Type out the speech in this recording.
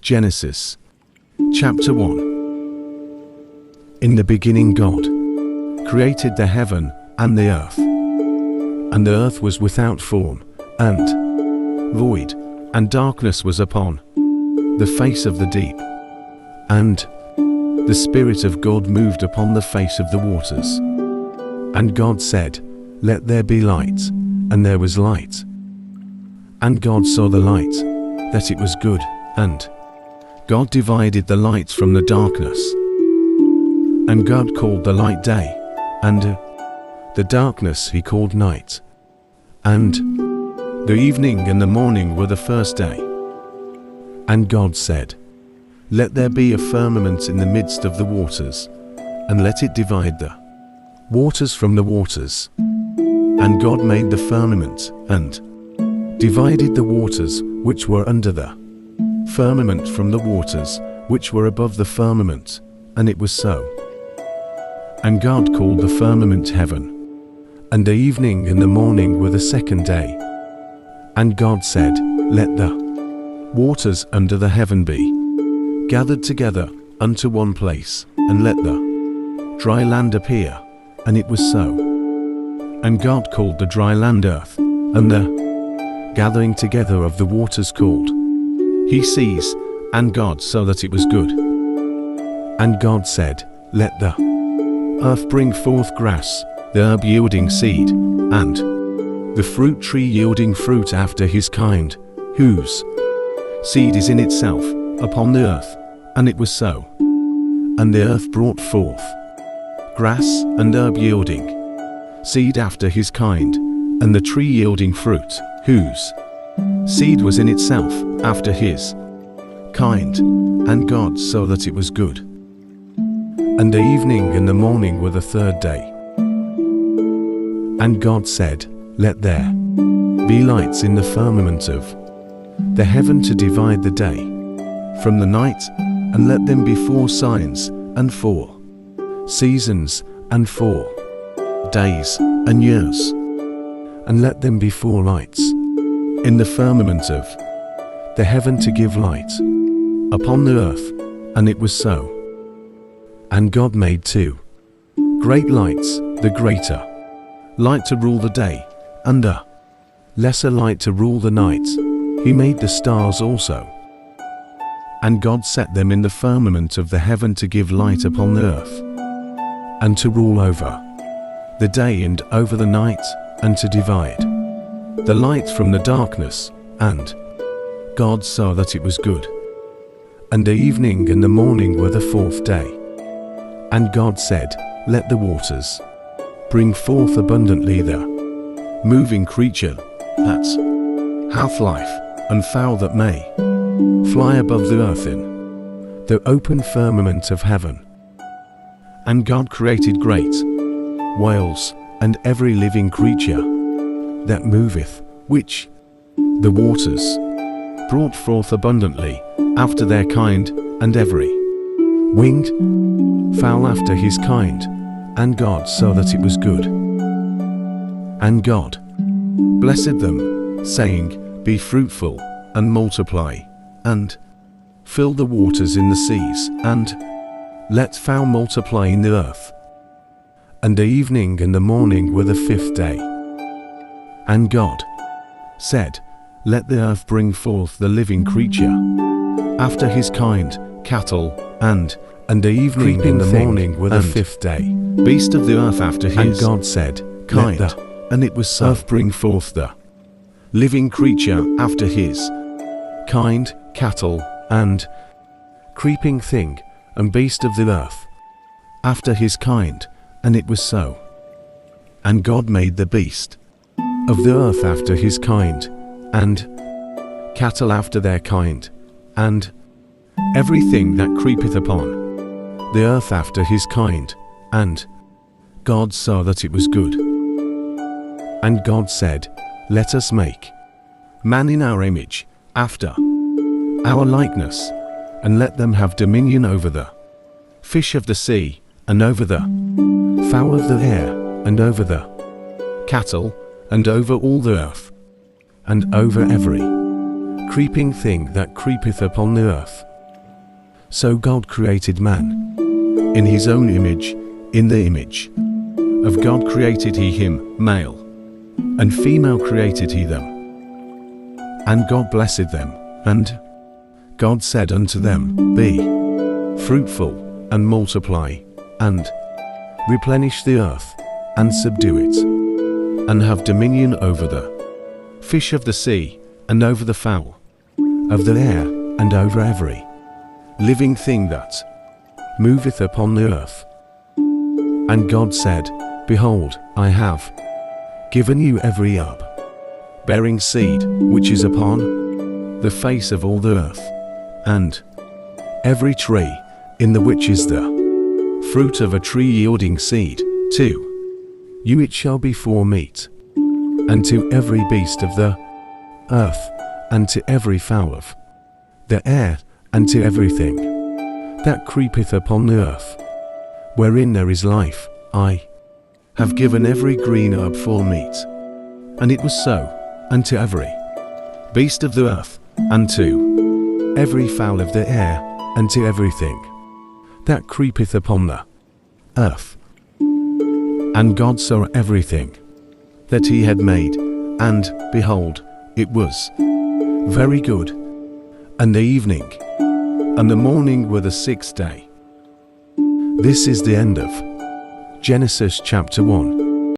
Genesis chapter 1. In the beginning God created the heaven and the earth. And the earth was without form and void, and darkness was upon the face of the deep. And the Spirit of God moved upon the face of the waters. And God said, "Let there be light," and there was light. And God saw the light, that it was good, and God divided the light from the darkness. And God called the light day, and the darkness he called night. And the evening and the morning were the first day. And God said, "Let there be a firmament in the midst of the waters, and let it divide the waters from the waters." And God made the firmament, and divided the waters which were under the firmament from the waters which were above the firmament, and it was so. And God called the firmament heaven. And the evening and the morning were the second day. And God said, "Let the waters under the heaven be gathered together unto one place, and let the dry land appear." And it was so. And God called the dry land earth, and the gathering together of the waters called he seas. And God saw that it was good. And God said, "Let the earth bring forth grass, the herb yielding seed, and the fruit tree yielding fruit after his kind, whose seed is in itself upon the earth." And it was so. And the earth brought forth grass and herb yielding seed after his kind, and the tree yielding fruit, whose seed was in itself after his kind. And God saw that it was good. And the evening and the morning were the third day. And God said, "Let there be lights in the firmament of the heaven to divide the day from the night, and let them be for signs, and for seasons, and for days and years. And let them be for lights in the firmament of the heaven to give light upon the earth." And it was so. And God made two great lights, the greater light to rule the day, and a lesser light to rule the night. He made the stars also. And God set them in the firmament of the heaven to give light upon the earth, and to rule over the day and over the night, and to divide the light from the darkness. And God saw that it was good. And the evening and the morning were the fourth day. And God said, "Let the waters bring forth abundantly the moving creature that hath life, and fowl that may fly above the earth in the open firmament of heaven." And God created great whales, and every living creature that moveth, which the waters brought forth abundantly after their kind, and every winged fowl after his kind. And God saw that it was good. And God blessed them, saying, "Be fruitful, and multiply, and fill the waters in the seas, and let fowl multiply in the earth." And the evening and the morning were the fifth day. And God said, "Let the earth bring forth the living creature after his kind, cattle, and the evening and the morning were the fifth day, beast of the earth after his." And God said, "Kind," and it was so. "Earth bring forth the living creature after his kind, cattle, and creeping thing, and beast of the earth after his kind." And it was so. And God made the beast of the earth after his kind, and cattle after their kind, and everything that creepeth upon the earth after his kind. And God saw that it was good. And God said, "Let us make man in our image, after our likeness, and let them have dominion over the fish of the sea, and over the fowl of the air, and over the cattle, and over all the earth, and over every creeping thing that creepeth upon the earth." So God created man. In his own image, in the image of God created he him, male and female created he them. And God blessed them, and God said unto them, Be fruitful, and multiply, and replenish the earth, and subdue it, and have dominion over the fish of the sea, and over the fowl of the air, and over every living thing that moveth upon the earth. And God said, Behold, I have given you every herb bearing seed which is upon the face of all the earth, and every tree in the which is the fruit of a tree yielding seed, to you it shall be for meat, and to every beast of the earth, and to every fowl of the air, and to everything that creepeth upon the earth, wherein there is life, I have given every green herb for meat. And it was so, unto every beast of the earth, and to every fowl of the air, and to everything that creepeth upon the earth. And God saw everything that he had made, and, behold, it was very good. And the evening and the morning were the sixth day. This is the end of Genesis chapter 1.